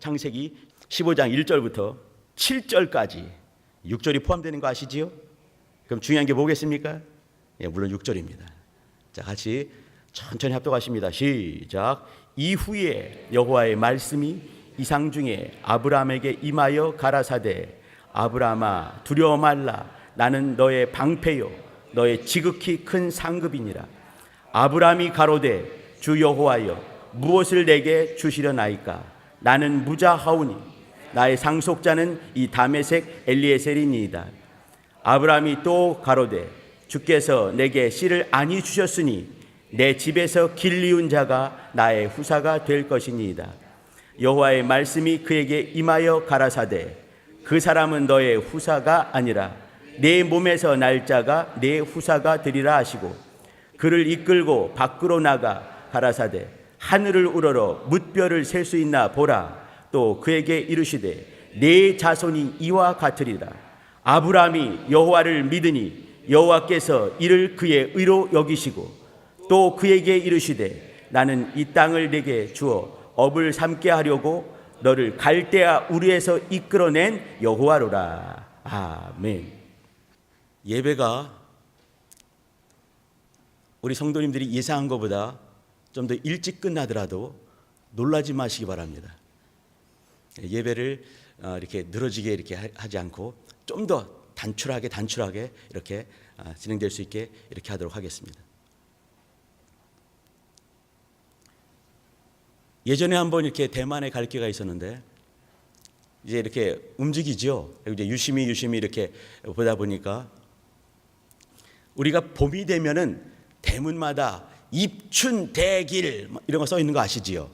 창세기 15장 1절부터 7절까지 6절이 포함되는 거 아시지요? 그럼 중요한 게 뭐겠습니까? 예, 물론 6절입니다. 자, 같이 천천히 합독하십니다. 시작. 이후에 여호와의 말씀이 이상 중에 아브라함에게 임하여 가라사대 아브라함아 두려워 말라 나는 너의 방패요 너의 지극히 큰 상급이니라. 아브라함이 가로되 주 여호와여 무엇을 내게 주시려나이까? 나는 무자하오니 나의 상속자는 이 다메섹 엘리에셀이니이다. 아브라함이 또 가로되 주께서 내게 씨를 아니 주셨으니 내 집에서 길리운 자가 나의 후사가 될 것이니이다. 여호와의 말씀이 그에게 임하여 가라사대 그 사람은 너의 후사가 아니라 내 몸에서 날 자가 내 후사가 되리라 하시고 그를 이끌고 밖으로 나가 가라사대 하늘을 우러러 뭇별을 셀 수 있나 보라. 또 그에게 이르시되 내 자손이 이와 같으리라. 아브라함이 여호와를 믿으니 여호와께서 이를 그의 의로 여기시고 또 그에게 이르시되 나는 이 땅을 내게 주어 업을 삼게 하려고 너를 갈대아 우르에서 이끌어낸 여호와로라. 아멘. 예배가 우리 성도님들이 예상한 것보다 좀 더 일찍 끝나더라도 놀라지 마시기 바랍니다. 예배를 이렇게 늘어지게 이렇게 하지 않고 좀 더 단출하게 이렇게 진행될 수 있게 이렇게 하도록 하겠습니다. 예전에 한번 이렇게 대만에 갈 기회가 있었는데 이제 이렇게 움직이죠. 이제 유심히 이렇게 보다 보니까 우리가 봄이 되면은 대문마다 입춘대길 이런 거 써 있는 거 아시지요?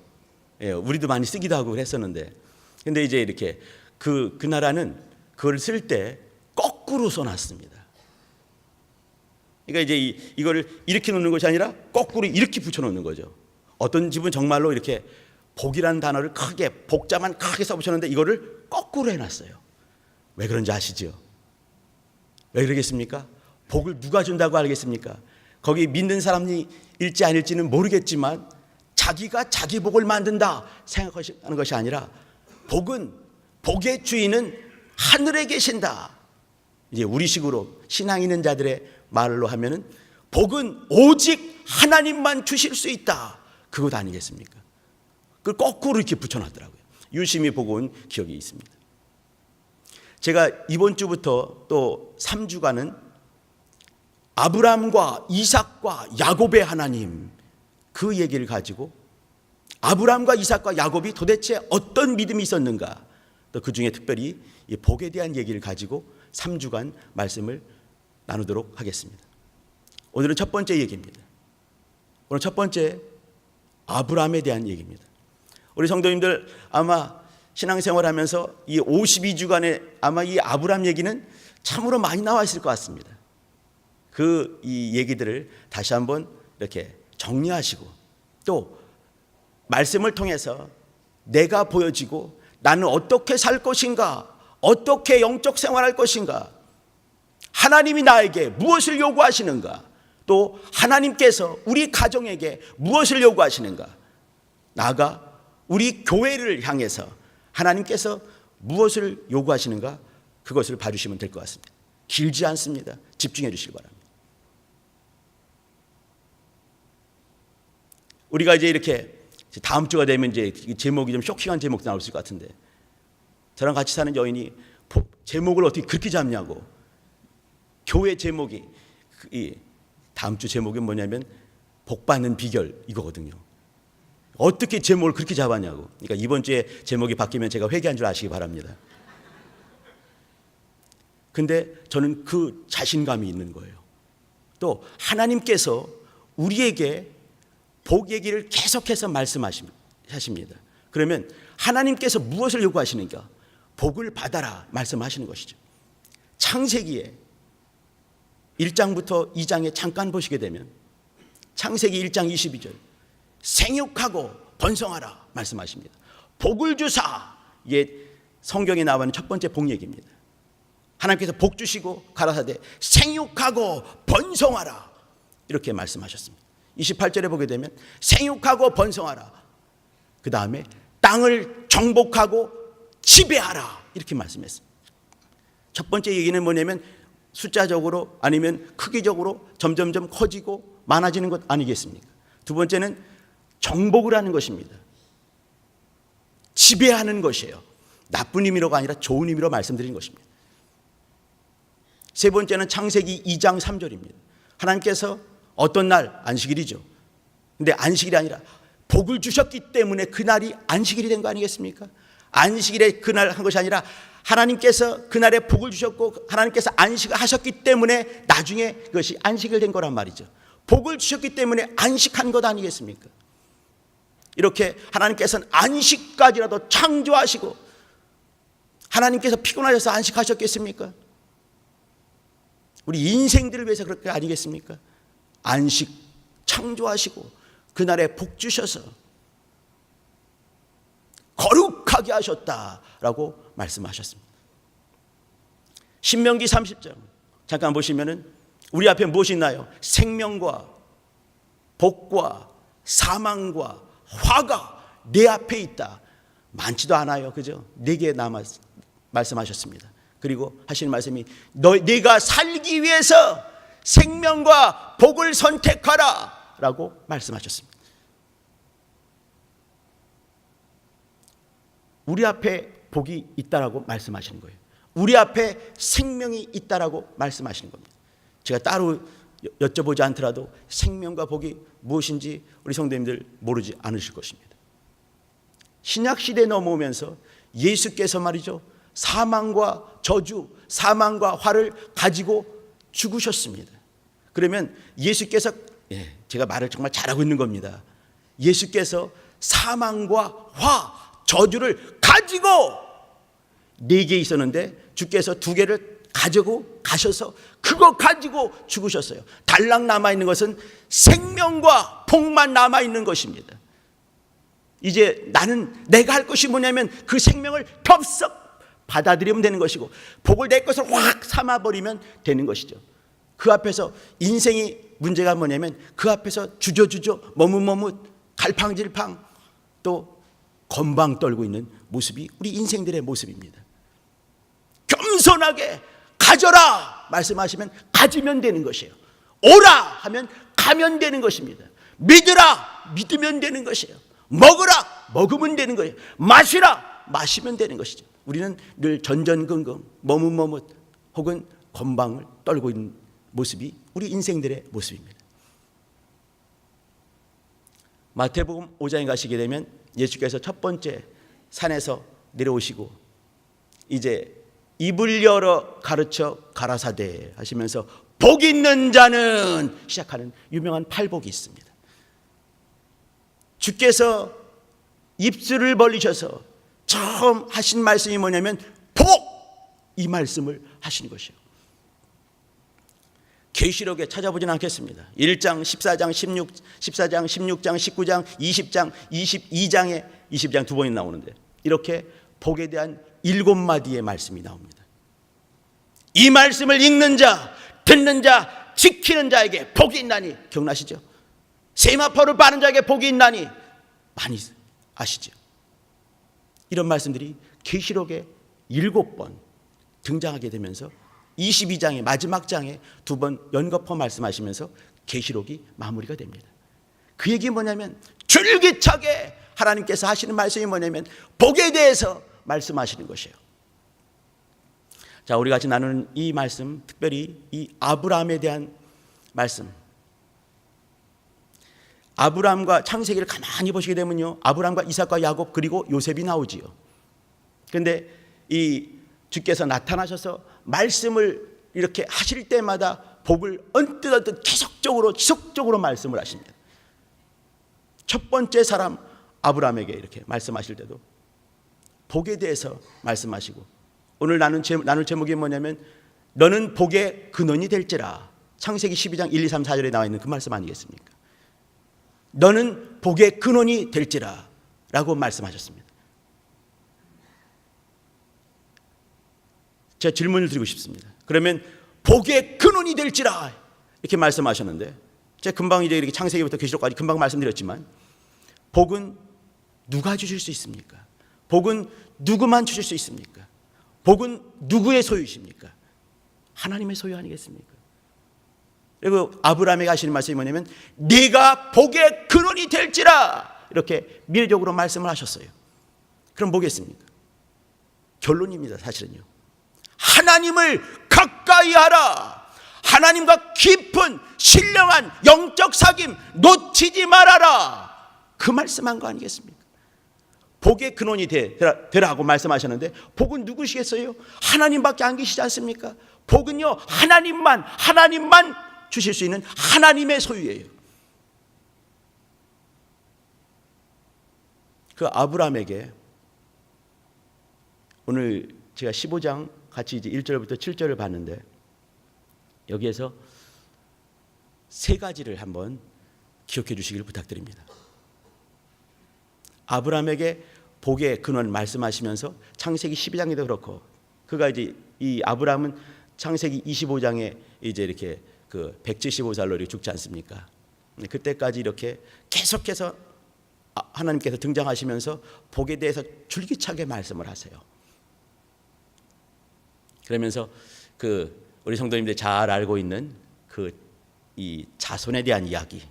예, 우리도 많이 쓰기도 하고 그랬었는데, 근데 이제 이렇게 그 나라는 그걸 쓸 때 거꾸로 써놨습니다. 그러니까 이제 이거를 이렇게 놓는 것이 아니라 거꾸로 이렇게 붙여놓는 거죠. 어떤 집은 정말로 이렇게 복이라는 단어를 크게 복자만 크게 써붙였는데 이거를 거꾸로 해놨어요. 왜 그런지 아시죠? 왜 그러겠습니까? 복을 누가 준다고 알겠습니까? 거기 믿는 사람이 일지 아닐지는 모르겠지만 자기가 자기 복을 만든다 생각하는 것이 아니라 복의 주인은 하늘에 계신다. 이제 우리식으로 신앙 있는 자들의 말로 하면은 복은 오직 하나님만 주실 수 있다. 그것 아니겠습니까? 그걸 거꾸로 이렇게 붙여놨더라고요. 유심히 보고 온 기억이 있습니다. 제가 이번 주부터 또 3주간은 아브라함과 이삭과 야곱의 하나님 그 얘기를 가지고 아브라함과 이삭과 야곱이 도대체 어떤 믿음이 있었는가, 또 그 중에 특별히 이 복에 대한 얘기를 가지고 3주간 말씀을 나누도록 하겠습니다. 오늘은 첫 번째 얘기입니다. 오늘 첫 번째 아브라함에 대한 얘기입니다. 우리 성도님들 아마 신앙생활하면서 이 52주간에 아마 이 아브라함 얘기는 참으로 많이 나와 있을 것 같습니다. 이 얘기들을 다시 한번 이렇게 정리하시고 또 말씀을 통해서 내가 보여지고 나는 어떻게 살 것인가, 어떻게 영적 생활할 것인가, 하나님이 나에게 무엇을 요구하시는가, 또 하나님께서 우리 가정에게 무엇을 요구하시는가, 나아가 우리 교회를 향해서 하나님께서 무엇을 요구하시는가, 그것을 봐주시면 될 것 같습니다. 길지 않습니다. 집중해 주시기 바랍니다. 우리가 이제 이렇게 다음 주가 되면 이제 제목이 좀 쇼킹한 제목도 나올 수 있을 것 같은데, 저랑 같이 사는 여인이 제목을 어떻게 그렇게 잡냐고, 교회 제목이 다음 주 제목이 뭐냐면 복받는 비결 이거거든요. 어떻게 제목을 그렇게 잡았냐고. 그러니까 이번 주에 제목이 바뀌면 제가 회개한 줄 아시기 바랍니다. 근데 저는 그 자신감이 있는 거예요. 또 하나님께서 우리에게 복 얘기를 계속해서 말씀하십니다. 그러면 하나님께서 무엇을 요구하시는가? 복을 받아라 말씀하시는 것이죠. 창세기에 1장부터 2장에 잠깐 보시게 되면 창세기 1장 22절 생육하고 번성하라 말씀하십니다. 복을 주사, 이게 성경에 나오는 첫 번째 복 얘기입니다. 하나님께서 복 주시고 가라사대 생육하고 번성하라 이렇게 말씀하셨습니다. 28절에 보게 되면 생육하고 번성하라, 그 다음에 땅을 정복하고 지배하라 이렇게 말씀했어요. 첫 번째 얘기는 뭐냐면 숫자적으로 아니면 크기적으로 점점점 커지고 많아지는 것 아니겠습니까? 두 번째는 정복을 하는 것입니다. 지배하는 것이에요. 나쁜 의미로가 아니라 좋은 의미로 말씀드린 것입니다. 세 번째는 창세기 2장 3절입니다. 하나님께서 어떤 날, 안식일이죠. 근데 안식일이 아니라 복을 주셨기 때문에 그날이 안식일이 된 거 아니겠습니까? 안식일에 그날 한 것이 아니라 하나님께서 그날에 복을 주셨고 하나님께서 안식을 하셨기 때문에 나중에 그것이 안식일 된 거란 말이죠. 복을 주셨기 때문에 안식한 것 아니겠습니까? 이렇게 하나님께서는 안식까지라도 창조하시고 하나님께서 피곤하셔서 안식하셨겠습니까? 우리 인생들을 위해서 그렇게 아니겠습니까? 안식 창조하시고 그날에 복 주셔서 거룩하게 하셨다라고 말씀하셨습니다. 신명기 30장 잠깐 보시면은 우리 앞에 무엇이 있나요? 생명과 복과 사망과 화가 내 앞에 있다. 많지도 않아요. 그죠? 4개 남았 말씀하셨습니다. 그리고 하시는 말씀이 네가 살기 위해서 생명과 복을 선택하라 라고 말씀하셨습니다. 우리 앞에 복이 있다라고 말씀하시는 거예요. 우리 앞에 생명이 있다라고 말씀하시는 겁니다. 제가 따로 여쭤보지 않더라도 생명과 복이 무엇인지 우리 성도님들 모르지 않으실 것입니다. 신약시대에 넘어오면서 예수께서 말이죠, 사망과 저주, 사망과 화를 가지고 죽으셨습니다. 그러면 예수께서, 제가 말을 정말 잘하고 있는 겁니다. 예수께서 사망과 화, 저주를 가지고 4개 있었는데 주께서 2개를 가지고 가셔서 그거 가지고 죽으셨어요. 달랑 남아있는 것은 생명과 복만 남아있는 것입니다. 이제 나는 내가 할 것이 뭐냐면 그 생명을 덥석 받아들이면 되는 것이고 복을 내 것을 확 삼아버리면 되는 것이죠. 그 앞에서 인생이 문제가 뭐냐면 그 앞에서 주저주저 머뭇머뭇 갈팡질팡 또 건방 떨고 있는 모습이 우리 인생들의 모습입니다. 겸손하게 가져라 말씀하시면 가지면 되는 것이에요. 오라 하면 가면 되는 것입니다. 믿으라 믿으면 되는 것이에요. 먹으라 먹으면 되는 거예요. 마시라 마시면 되는 것이죠. 우리는 늘 전전긍긍 머뭇머뭇 혹은 건방을 떨고 있는 모습이 우리 인생들의 모습입니다. 마태복음 5장에 가시게 되면 예수께서 첫 번째 산에서 내려오시고 이제 입을 열어 가르쳐 가라사대 하시면서 복 있는 자는 시작하는 유명한 팔복이 있습니다. 주께서 입술을 벌리셔서 처음 하신 말씀이 뭐냐면 복! 이 말씀을 하시는 것이에요. 계시록에 찾아보지는 않겠습니다. 1장, 14장, 14장, 16장, 19장, 20장, 22장에 20장 2번이 나오는데 이렇게 복에 대한 7마디의 말씀이 나옵니다. 이 말씀을 읽는 자, 듣는 자, 지키는 자에게 복이 있나니 기억나시죠? 세마포를 바른 자에게 복이 있나니 많이 아시죠? 이런 말씀들이 계시록에 7번 등장하게 되면서 22장의 마지막 장에 2번 연거푸 말씀하시면서 계시록이 마무리가 됩니다. 그 얘기 뭐냐면 줄기차게 하나님께서 하시는 말씀이 뭐냐면 복에 대해서 말씀하시는 것이에요. 자, 우리 같이 나누는 이 말씀, 특별히 이 아브라함에 대한 말씀. 아브라함과 창세기를 가만히 보시게 되면요, 아브라함과 이삭과 야곱 그리고 요셉이 나오지요. 그런데 이 주께서 나타나셔서 말씀을 이렇게 하실 때마다 복을 언뜻 지속적으로 말씀을 하십니다. 첫 번째 사람 아브라함에게 이렇게 말씀하실 때도 복에 대해서 말씀하시고, 오늘 나눌 제목이 뭐냐면 너는 복의 근원이 될지라. 창세기 12장 1, 2, 3, 4절에 나와 있는 그 말씀 아니겠습니까? 너는 복의 근원이 될지라 라고 말씀하셨습니다. 제가 질문을 드리고 싶습니다. 그러면 복의 근원이 될지라 이렇게 말씀하셨는데, 제가 금방 이제 이렇게 창세기부터 계시록까지 금방 말씀드렸지만 복은 누가 주실 수 있습니까? 복은 누구만 주실 수 있습니까? 복은 누구의 소유이십니까? 하나님의 소유 아니겠습니까? 그리고 아브라함에게 하시는 말씀이 뭐냐면 네가 복의 근원이 될지라 이렇게 미래적으로 말씀을 하셨어요. 그럼 뭐겠습니까? 결론입니다. 사실은요. 하나님을 가까이 하라. 하나님과 깊은 신령한 영적 사귐 놓치지 말아라. 그 말씀한 거 아니겠습니까? 복의 근원이 되라고 말씀하셨는데 복은 누구시겠어요? 하나님밖에 안 계시지 않습니까? 복은요 하나님만 주실 수 있는 하나님의 소유예요. 그 아브라함에게 오늘 제가 15장 같이 이제 1절부터 7절을 봤는데 여기에서 세 가지를 한번 기억해 주시기를 부탁드립니다. 아브라함에게 복의 근원 말씀하시면서 창세기 12장에도 그렇고 그가 이제 이 아브라함은 창세기 25장에 이제 이렇게 그 175살로 이렇게 죽지 않습니까? 그때까지 이렇게 계속해서 하나님께서 등장하시면서 복에 대해서 줄기차게 말씀을 하세요. 그러면서 그 우리 성도님들 잘 알고 있는 그 이 자손에 대한 이야기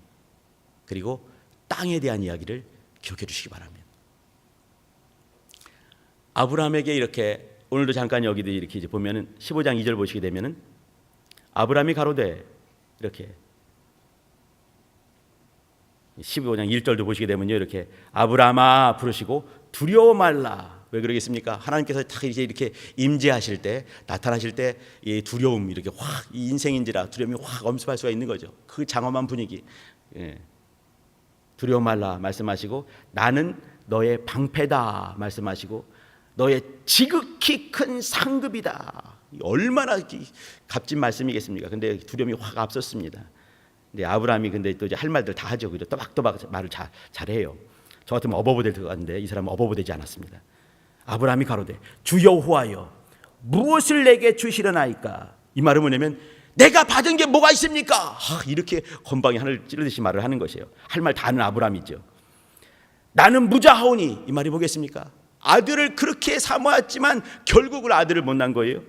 그리고 땅에 대한 이야기를 기억해 주시기 바랍니다. 아브라함에게 이렇게 오늘도 잠깐 여기도 이렇게 이제 보면은 15장 2절 보시게 되면은 아브라함이 가로되 이렇게 15장 1절도 보시게 되면요 이렇게 아브라함아 부르시고 두려워 말라. 왜 그러겠습니까? 하나님께서 딱 이제 이렇게 임재하실 때 나타나실 때 이 두려움 이렇게 확 이 인생인지라 두려움이 확 엄습할 수가 있는 거죠. 그 장엄한 분위기. 예. 두려워 말라 말씀하시고 나는 너의 방패다 말씀하시고 너의 지극히 큰 상급이다. 얼마나 값진 말씀이겠습니까? 근데 두려움이 확 앞섰습니다. 근데 아브라함이 근데 또 이제 할 말들 다 하죠. 그죠? 또박또박 말을 잘해요. 저 같으면 어버버될 것 같은데 이 사람은 어버버되지 않았습니다. 아브라함이 가로되 주 여호와여 무엇을 내게 주시려나이까? 이 말은 뭐냐면 내가 받은 게 뭐가 있습니까? 이렇게 건방이 하늘을 찌르듯이 말을 하는 것이에요. 할 말 다 하는 아브라함이죠. 나는 무자하오니 이 말이 뭐겠습니까? 아들을 그렇게 사모했지만 결국은 아들을 못 낳은 거예요.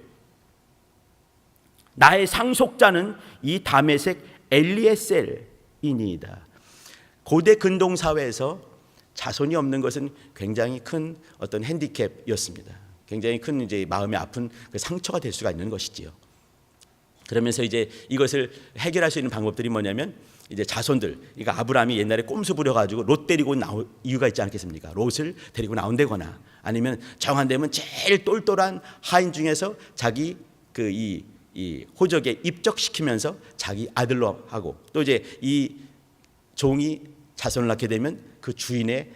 나의 상속자는 이 다메섹 엘리에셀이니이다. 고대 근동 사회에서 자손이 없는 것은 굉장히 큰 어떤 핸디캡이었습니다. 굉장히 큰 이제 마음이 아픈 그 상처가 될 수가 있는 것이지요. 그러면서 이제 이것을 해결할 수 있는 방법들이 뭐냐면 이제 자손들, 그러니까 아브라함이 옛날에 꼼수 부려가지고 롯 데리고 나올 이유가 있지 않겠습니까? 롯을 데리고 나온다거나 아니면 정한되면 제일 똘똘한 하인 중에서 자기 그 이 호적에 입적시키면서 자기 아들로 하고 또 이제 이 종이 자손을 낳게 되면 그 주인의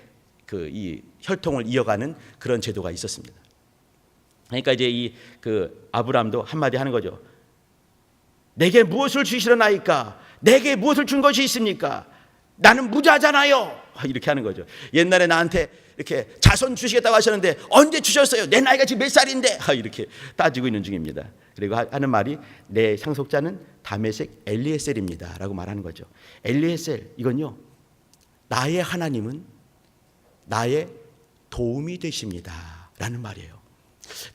그 이 혈통을 이어가는 그런 제도가 있었습니다. 그러니까 이제 이 그 아브라함도 한마디 하는 거죠. 내게 무엇을 주시려나이까? 내게 무엇을 준 것이 있습니까? 나는 무자잖아요. 이렇게 하는 거죠. 옛날에 나한테 이렇게 자손 주시겠다고 하셨는데 언제 주셨어요? 내 나이가 지금 몇 살인데? 이렇게 따지고 있는 중입니다. 그리고 하는 말이 내 상속자는 다메섹 엘리에셀입니다 라고 말하는 거죠. 엘리에셀 이건요 나의 하나님은 나의 도움이 되십니다 라는 말이에요.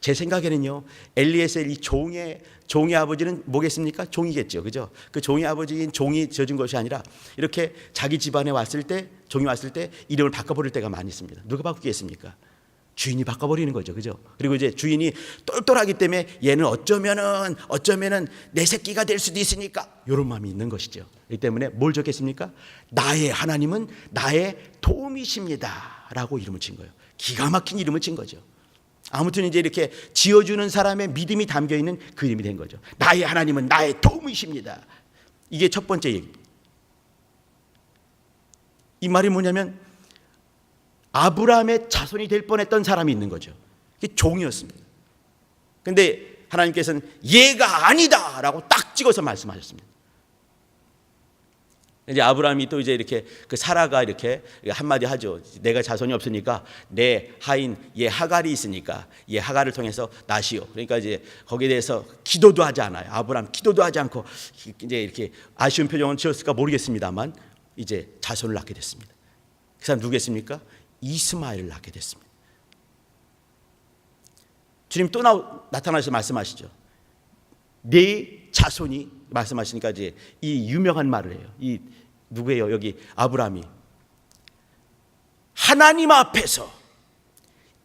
제 생각에는요 엘리에셀 이 종의 아버지는 뭐겠습니까? 종이겠죠, 그죠? 그 종의 아버지인 종이 지어준 것이 아니라 이렇게 자기 집안에 왔을 때 종이 왔을 때 이름을 바꿔버릴 때가 많이 있습니다. 누가 바꾸겠습니까? 주인이 바꿔버리는 거죠, 그죠? 그리고 이제 주인이 똘똘하기 때문에 얘는 어쩌면은 내 새끼가 될 수도 있으니까 이런 마음이 있는 것이죠. 이 때문에 뭘 적겠습니까? 나의 하나님은 나의 도움이십니다라고 이름을 친 거예요. 기가 막힌 이름을 친 거죠. 아무튼 이제 이렇게 지어주는 사람의 믿음이 담겨 있는 그 이름이 된 거죠. 나의 하나님은 나의 도움이십니다. 이게 첫 번째 얘기. 이 말이 뭐냐면 아브라함의 자손이 될 뻔했던 사람이 있는 거죠. 이게 종이었습니다. 그런데 하나님께서는 얘가 아니다라고 딱 찍어서 말씀하셨습니다. 이제 아브라함이 또 이제 이렇게 그 사라가 이렇게 한마디 하죠. 내가 자손이 없으니까 내 하인 얘 하갈이 있으니까 얘 하갈을 통해서 낳으시오. 그러니까 이제 거기에 대해서 기도도 하지 않아요. 아브라함 기도도 하지 않고 이제 이렇게 아쉬운 표정은 지었을까 모르겠습니다만 이제 자손을 낳게 됐습니다. 그 사람 누구겠습니까? 이스마엘을 낳게 됐습니다. 주님 또 나타나셔서 말씀하시죠. 네 자손이 말씀하시니까 이제 이 유명한 말을 해요. 이 누구예요? 여기 아브라함이 하나님 앞에서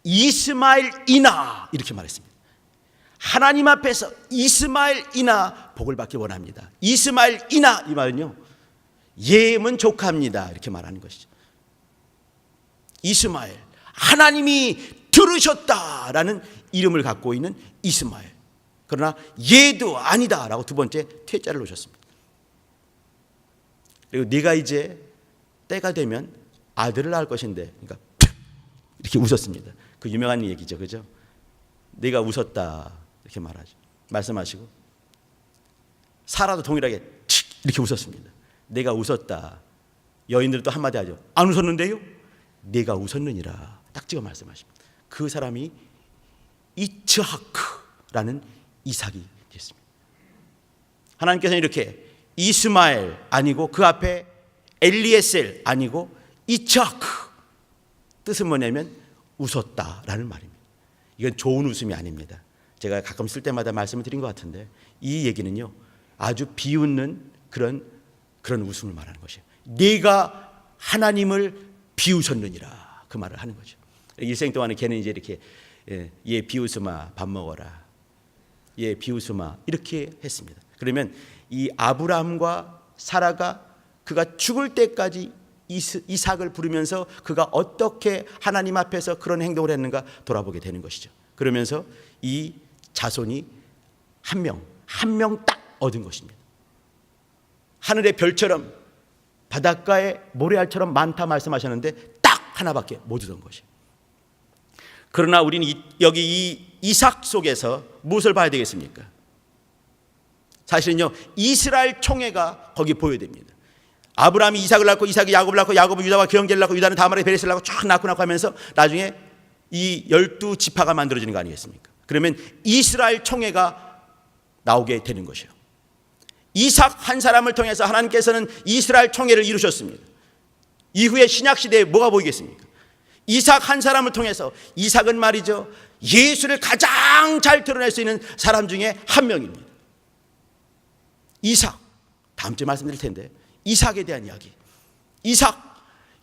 이스마엘이나 이렇게 말했습니다. 하나님 앞에서 이스마엘이나 복을 받기 원합니다. 이스마엘이나 이 말은요, 예문 조카입니다 이렇게 말하는 것이죠. 이스마엘, 하나님이 들으셨다라는 이름을 갖고 있는 이스마엘. 그러나 얘도 아니다라고 두 번째 퇴짜를 놓으셨습니다. 그리고 네가 이제 때가 되면 아들을 낳을 것인데, 그러니까 이렇게 웃었습니다. 그 유명한 얘기죠, 그죠? 네가 웃었다 이렇게 말씀하시고, 사라도 동일하게 이렇게 웃었습니다. 내가 웃었다. 여인들도 한마디 하죠. 안 웃었는데요? 내가 웃었느니라. 딱 찍어 말씀하십니다. 그 사람이 이츠하크라는 이삭이 됐습니다. 하나님께서는 이렇게 이스마엘 아니고 그 앞에 엘리에셀 아니고 이츠하크, 뜻은 뭐냐면 웃었다라는 말입니다. 이건 좋은 웃음이 아닙니다. 제가 가끔 쓸 때마다 말씀을 드린 것 같은데, 이 얘기는요 아주 비웃는 그런 웃음을 말하는 것이에요. 네가 하나님을 비웃었느니라, 그 말을 하는 거죠. 일생 동안에 걔는 이제 이렇게 얘 비웃음아 밥 먹어라, 얘 비웃음아 이렇게 했습니다. 그러면 이 아브라함과 사라가 그가 죽을 때까지 이삭을 부르면서 그가 어떻게 하나님 앞에서 그런 행동을 했는가 돌아보게 되는 것이죠. 그러면서 이 자손이 한 명 딱 얻은 것입니다. 하늘의 별처럼 바닷가의 모래알처럼 많다 말씀하셨는데 딱 하나밖에 못 얻은 것이에요. 그러나 우리는 여기 이 이삭 속에서 무엇을 봐야 되겠습니까? 사실은요 이스라엘 총회가 거기 보여야 됩니다. 아브라함이 이삭을 낳고 이삭이 야곱을 낳고 야곱은 유다와 경계를 낳고 유다는 다말의 베레스를 낳고 쫙 낳고 하면서 나중에 이 12지파가 만들어지는 거 아니겠습니까? 그러면 이스라엘 총회가 나오게 되는 것이에요. 이삭 한 사람을 통해서 하나님께서는 이스라엘 총회를 이루셨습니다. 이후에 신약시대에 뭐가 보이겠습니까? 이삭 한 사람을 통해서, 이삭은 말이죠 예수를 가장 잘 드러낼 수 있는 사람 중에 한 명입니다. 이삭, 다음 주에 말씀드릴 텐데 이삭에 대한 이야기, 이삭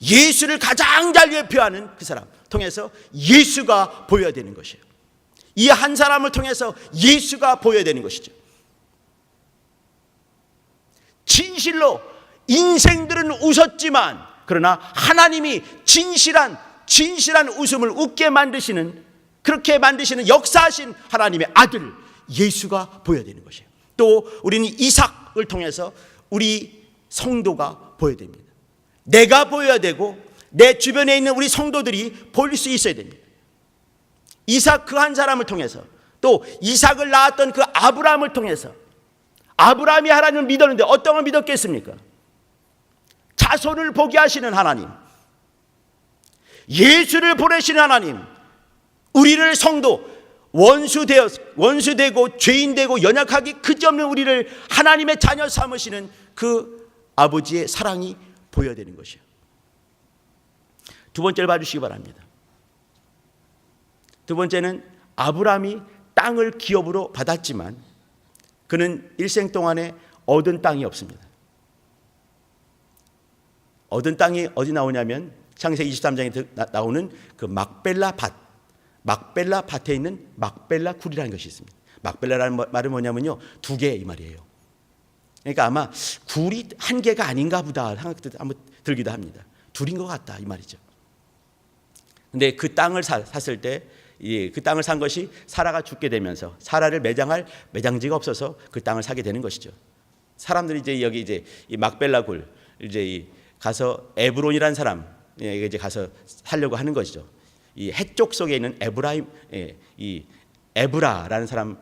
예수를 가장 잘 예표하는 그 사람 통해서 예수가 보여야 되는 것이에요. 이 한 사람을 통해서 예수가 보여야 되는 것이죠. 진실로 인생들은 웃었지만 그러나 하나님이 진실한 웃음을 웃게 만드시는, 그렇게 만드시는 역사하신 하나님의 아들 예수가 보여야 되는 것이에요. 또 우리는 이삭을 통해서 우리 성도가 보여야 됩니다. 내가 보여야 되고 내 주변에 있는 우리 성도들이 볼 수 있어야 됩니다. 이삭 그 한 사람을 통해서, 또 이삭을 낳았던 그 아브라함을 통해서, 아브라함이 하나님을 믿었는데 어떤 걸 믿었겠습니까? 자손을 보게 하시는 하나님, 예수를 보내시는 하나님, 우리를 성도, 원수되고 죄인되고 연약하기 그지없는 우리를 하나님의 자녀 삼으시는 그 아버지의 사랑이 보여야 되는 것이에요. 두 번째를 봐주시기 바랍니다. 두 번째는 아브라함이 땅을 기업으로 받았지만 그는 일생 동안에 얻은 땅이 없습니다. 얻은 땅이 어디 나오냐면 창세기 23장에 나오는 그 막벨라 밭에 있는 막벨라 굴이라는 것이 있습니다. 막벨라라는 말은 뭐냐면요, 두 개 이 말이에요. 그러니까 아마 굴이 한 개가 아닌가 보다 생각도 한번 들기도 합니다. 둘인 것 같다 이 말이죠. 근데 그 땅을 샀을 때, 그 땅을 산 것이 사라가 죽게 되면서 사라를 매장할 매장지가 없어서 그 땅을 사게 되는 것이죠. 사람들이 이제 여기 이제 이 막벨라 굴 이제 가서 에브론이라는 사람 이제 가서 살려고 하는 것이죠. 이 해쪽 속에 있는 이 에브라라는 사람,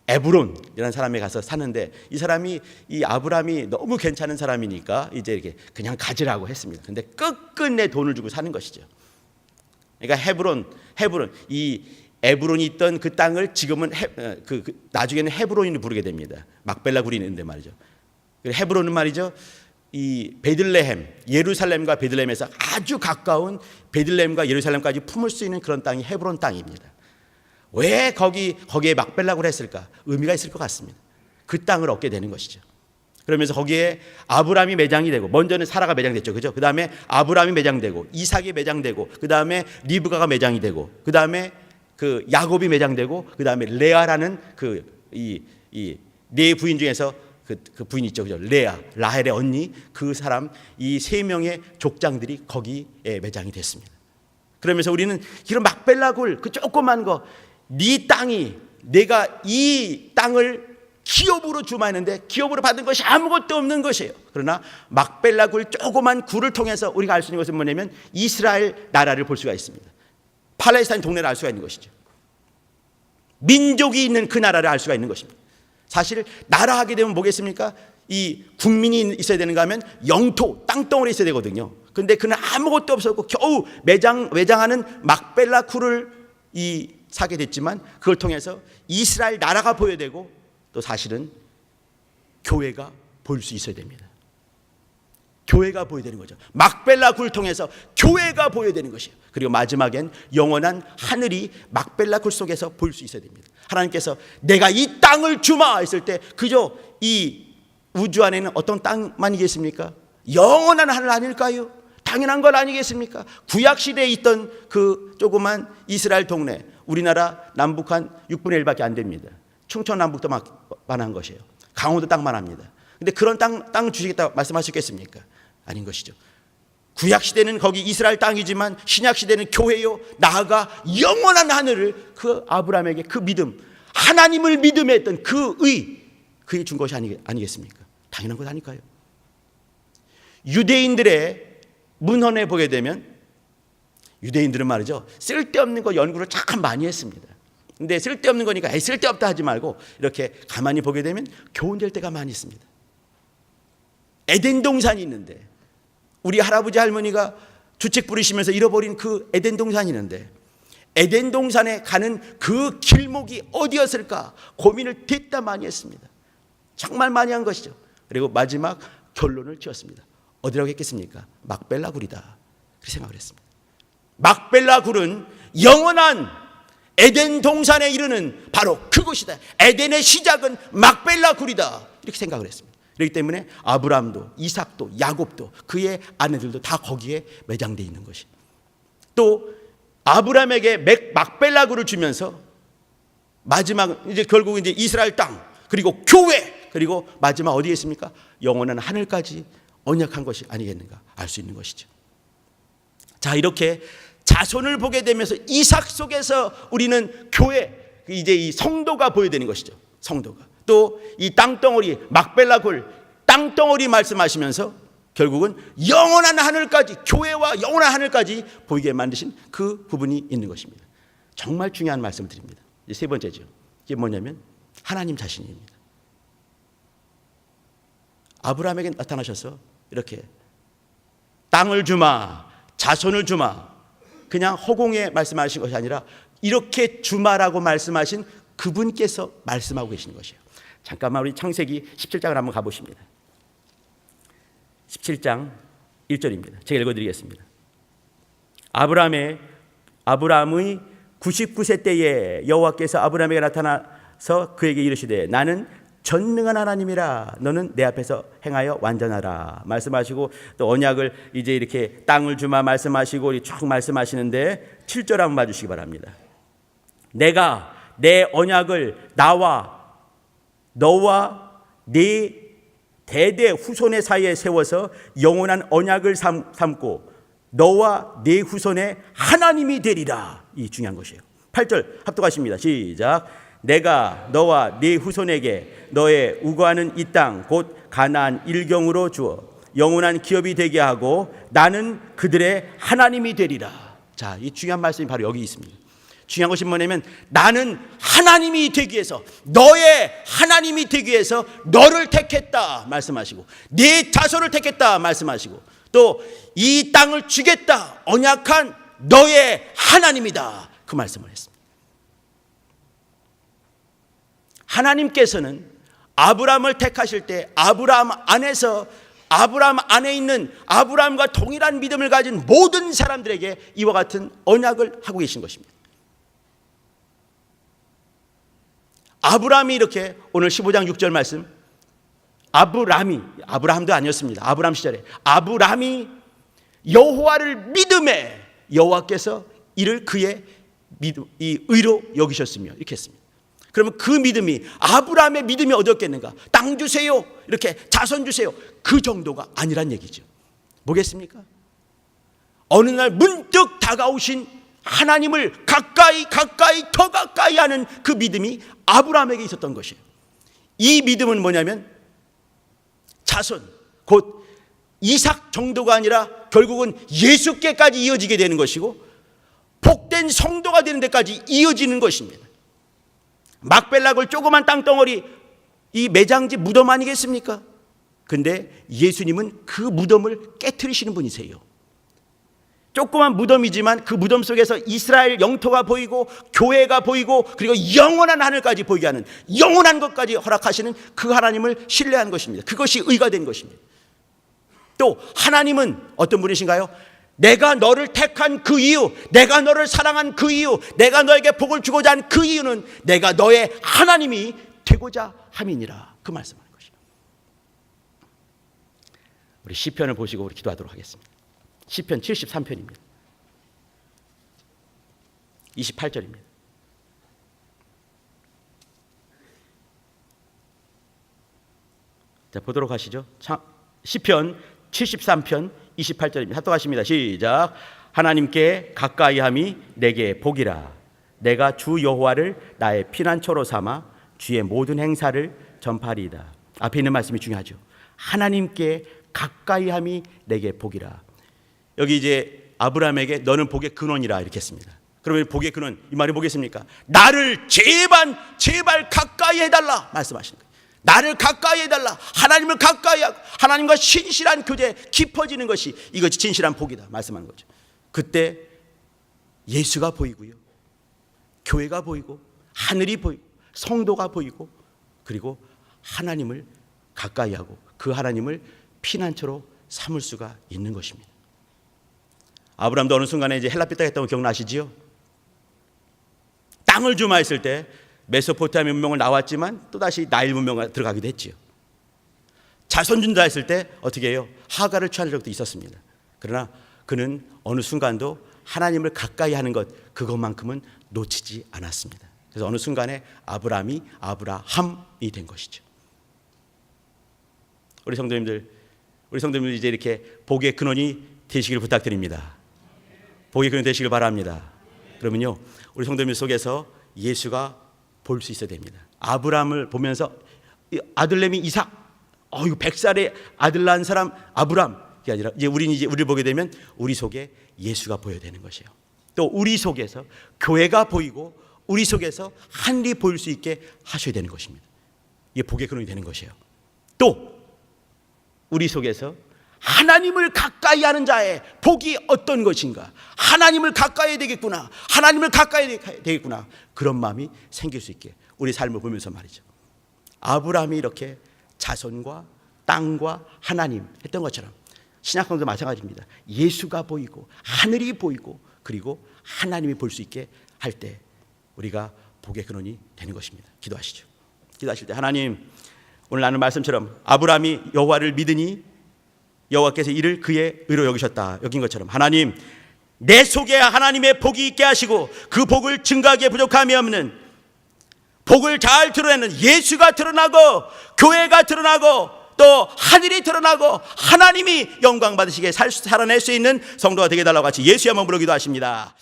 에브론이라는 사람에 가서 사는데, 이 사람이, 이 아브라함이 너무 괜찮은 사람이니까 이제 이렇게 그냥 가지라고 했습니다. 근데 끝끝내 돈을 주고 사는 것이죠. 그러니까 헤브론, 이 에브론이 있던 그 땅을 지금은 나중에는 헤브론이라고 부르게 됩니다. 막벨라 굴이 있는데 말이죠. 헤브론은 말이죠, 이 베들레헴, 예루살렘과 베들레헴에서 아주 가까운 베들레헴과 예루살렘까지 품을 수 있는 그런 땅이 헤브론 땅입니다. 왜 거기에 막벨락을 했을까? 의미가 있을 것 같습니다. 그 땅을 얻게 되는 것이죠. 그러면서 거기에 아브라함이 매장이 되고, 먼저는 사라가 매장됐죠, 그죠? 그 다음에 아브라함이 매장되고, 이삭이 매장되고, 그 다음에 리브가가 매장이 되고, 그 다음에 그 야곱이 매장되고, 그 다음에 레아라는 네 부인 중에서 그 부인 있죠, 그죠? 레아, 라헬의 언니, 그 사람, 이 세 명의 족장들이 거기에 매장이 됐습니다. 그러면서 우리는 이런 막벨라굴, 그 조그만 거, 네 땅이, 내가 이 땅을 기업으로 주마 했는데 기업으로 받은 것이 아무것도 없는 것이에요. 그러나 막벨라굴 조그만 굴을 통해서 우리가 알 수 있는 것은 뭐냐면 이스라엘 나라를 볼 수가 있습니다. 팔레스타인 동네를 알 수가 있는 것이죠. 민족이 있는 그 나라를 알 수가 있는 것입니다. 사실 나라 하게 되면 뭐겠습니까? 이 국민이 있어야 되는가 하면 영토, 땅덩어리 있어야 되거든요. 근데 그는 아무것도 없었고 겨우 매장하는 막벨라 굴을 사게 됐지만 그걸 통해서 이스라엘 나라가 보여야 되고 또 사실은 교회가 보일 수 있어야 됩니다. 교회가 보여야 되는 거죠. 막벨라 굴을 통해서 교회가 보여야 되는 것이에요. 그리고 마지막엔 영원한 하늘이 막벨라 굴 속에서 보일 수 있어야 됩니다. 하나님께서 내가 이 땅을 주마 했을 때 그저 이 우주 안에는 어떤 땅만이겠습니까? 영원한 하늘 아닐까요? 당연한 건 아니겠습니까? 구약시대에 있던 그 조그만 이스라엘 동네, 우리나라 남북 한 6분의 1밖에 안 됩니다. 충청남북도 만한 것이에요. 강원도 땅만 합니다. 근데 그런 땅 주시겠다고 말씀하셨겠습니까? 아닌 것이죠. 구약시대는 거기 이스라엘 땅이지만 신약시대는 교회요, 나아가 영원한 하늘을 그 아브라함에게 그 믿음, 하나님을 믿음에 했던 그게 준 것이 아니겠습니까? 당연한 것 아닐까요? 유대인들의 문헌에 보게 되면 유대인들은 말이죠, 쓸데없는 거 연구를 참 많이 했습니다. 근데 쓸데없는 거니까 쓸데없다 하지 말고 이렇게 가만히 보게 되면 교훈될 때가 많이 있습니다. 에덴 동산이 있는데 우리 할아버지 할머니가 주책 부리시면서 잃어버린 그 에덴 동산이 있는데 에덴 동산에 가는 그 길목이 어디였을까 고민을 됐다 많이 했습니다. 정말 많이 한 것이죠. 그리고 마지막 결론을 지었습니다. 어디라고 했겠습니까? 막벨라 굴이다. 그렇게 생각을 했습니다. 막벨라 굴은 영원한 에덴 동산에 이르는 바로 그곳이다. 에덴의 시작은 막벨라 굴이다. 이렇게 생각을 했습니다. 그렇기 때문에 아브라함도 이삭도 야곱도 그의 아내들도 다 거기에 매장되어 있는 것이. 또 아브라함에게 막벨라 굴을 주면서 마지막 이제 결국 이제 이스라엘 땅 그리고 교회 그리고 마지막 어디에 있습니까? 영원한 하늘까지 언약한 것이 아니겠는가 알 수 있는 것이죠. 자, 이렇게 자손을 보게 되면서 이삭 속에서 우리는 교회, 이제 이 성도가 보여야 되는 것이죠. 성도가. 또 이 땅덩어리, 막벨라 굴, 땅덩어리 말씀하시면서 결국은 영원한 하늘까지, 교회와 영원한 하늘까지 보이게 만드신 그 부분이 있는 것입니다. 정말 중요한 말씀을 드립니다. 이제 세 번째죠. 이게 뭐냐면 하나님 자신입니다. 아브라함에게 나타나셔서 이렇게 땅을 주마, 자손을 주마, 그냥 허공에 말씀하신 것이 아니라 이렇게 주마라고 말씀하신 그분께서 말씀하고 계시는 것이에요. 잠깐만 우리 창세기 17장을 한번 가보십니다. 17장 1절입니다. 제가 읽어드리겠습니다. 아브라함의 99세 때에 여호와께서 아브라함에게 나타나서 그에게 이르시되 나는 전능한 하나님이라 너는 내 앞에서 행하여 완전하라 말씀하시고 또 언약을 이제 이렇게 땅을 주마 말씀하시고 쭉 말씀하시는데 7절 한번 봐주시기 바랍니다. 내가 내 언약을 너와 네 대대 후손의 사이에 세워서 영원한 언약을 삼고 너와 네 후손의 하나님이 되리라. 이 중요한 것이에요. 8절 합독하십니다. 시작. 내가 너와 네 후손에게 너의 우거하는 이 땅 곧 가나안 일경으로 주어 영원한 기업이 되게 하고 나는 그들의 하나님이 되리라. 자, 이 중요한 말씀이 바로 여기 있습니다. 중요한 것이 뭐냐면 나는 하나님이 되기 위해서 너의 하나님이 되기 위해서 너를 택했다 말씀하시고 네 자손을 택했다 말씀하시고 또 이 땅을 주겠다 언약한 너의 하나님이다 그 말씀을 했습니다. 하나님께서는 아브라함을 택하실 때 아브라함 안에 있는 아브라함과 동일한 믿음을 가진 모든 사람들에게 이와 같은 언약을 하고 계신 것입니다. 아브라함이 이렇게 오늘 15장 6절 말씀, 아브라함도 아니었습니다. 아브라함 시절에 아브라함이 여호와를 믿음에 여호와께서 이를 그의 이 의로 여기셨으며 이렇게 했습니다. 그러면 그 믿음이, 아브라함의 믿음이 어디였겠는가? 땅 주세요, 이렇게 자손 주세요, 그 정도가 아니란 얘기죠. 뭐겠습니까? 어느 날 문득 다가오신 하나님을 가까이 더 가까이 하는 그 믿음이 아브라함에게 있었던 것이에요. 이 믿음은 뭐냐면 자손, 곧 이삭 정도가 아니라 결국은 예수께까지 이어지게 되는 것이고 복된 성도가 되는 데까지 이어지는 것입니다. 막벨락을 조그만 땅덩어리, 이 매장지 무덤 아니겠습니까? 근데 예수님은 그 무덤을 깨트리시는 분이세요. 조그만 무덤이지만 그 무덤 속에서 이스라엘 영토가 보이고 교회가 보이고 그리고 영원한 하늘까지 보이게 하는, 영원한 것까지 허락하시는 그 하나님을 신뢰하는 것입니다. 그것이 의가 된 것입니다. 또 하나님은 어떤 분이신가요? 내가 너를 택한 그 이유, 내가 너를 사랑한 그 이유, 내가 너에게 복을 주고자 한 그 이유는 내가 너의 하나님이 되고자 함이니라, 그 말씀하는 것이죠. 우리 시편을 보시고 우리 기도하도록 하겠습니다. 시편 73편입니다. 28절입니다. 자, 보도록 하시죠. 시편 73편 28절입니다. 합독하십니다. 시작. 하나님께 가까이함이 내게 복이라. 내가 주 여호와를 나의 피난처로 삼아 주의 모든 행사를 전파리이다. 앞에 있는 말씀이 중요하죠. 하나님께 가까이함이 내게 복이라. 여기 이제 아브라함에게 너는 복의 근원이라 이렇게 했습니다. 그러면 복의 근원, 이 말이 뭐겠습니까? 나를 제발 가까이 해달라 말씀하시는 거예요. 나를 가까이 해달라. 하나님을 가까이 하고 하나님과 신실한 교제 깊어지는 것이, 이것이 진실한 복이다 말씀하는 거죠. 그때 예수가 보이고요, 교회가 보이고 하늘이 보이고 성도가 보이고 그리고 하나님을 가까이 하고 그 하나님을 피난처로 삼을 수가 있는 것입니다. 아브라함도 어느 순간에 이제 헬라 삐딱 했던 거 기억나시지요? 땅을 주마했을 때 메소포타미아 문명을 나왔지만 또다시 나일 문명을 들어가기도 했지요. 자손 준다 했을 때 어떻게 해요? 하가를 취한 적도 있었습니다. 그러나 그는 어느 순간도 하나님을 가까이 하는 것, 그것만큼은 놓치지 않았습니다. 그래서 어느 순간에 아브라함이 아브라함이 된 것이죠. 우리 성도님들 이제 이렇게 복의 근원이 되시길 부탁드립니다. 복의 근원이 되시길 바랍니다. 그러면요, 우리 성도님 속에서 예수가 볼 수 있어야 됩니다. 아브라함을 보면서 아들내미 이삭, 이거 100살에 아들 낳은 사람 아브라함, 그게 아니라 우리를 보게 되면 우리 속에 예수가 보여야 되는 것이에요. 또 우리 속에서 교회가 보이고 우리 속에서 하늘이 보일 수 있게 하셔야 되는 것입니다. 이게 복의 근원이 되는 것이에요. 또 우리 속에서 하나님을 가까이 하는 자의 복이 어떤 것인가, 하나님을 가까이 해야 되겠구나, 하나님을 가까이 해야 되겠구나, 그런 마음이 생길 수 있게 우리 삶을 보면서 말이죠. 아브라함이 이렇게 자손과 땅과 하나님 했던 것처럼 신약성도 마찬가지입니다. 예수가 보이고 하늘이 보이고 그리고 하나님이 볼 수 있게 할 때 우리가 복의 근원이 되는 것입니다. 기도하시죠. 기도하실 때 하나님, 오늘 나눈 말씀처럼 아브라함이 여호와를 믿으니 여호와께서 이를 그의 의로 여기셨다, 여긴 것처럼 하나님, 내 속에 하나님의 복이 있게 하시고 그 복을 증거하기에 부족함이 없는, 복을 잘 드러내는 예수가 드러나고 교회가 드러나고 또 하늘이 드러나고 하나님이 영광 받으시게 살아낼 수 있는 성도가 되게 해달라고 같이 예수의 한번 부르기도 하십니다.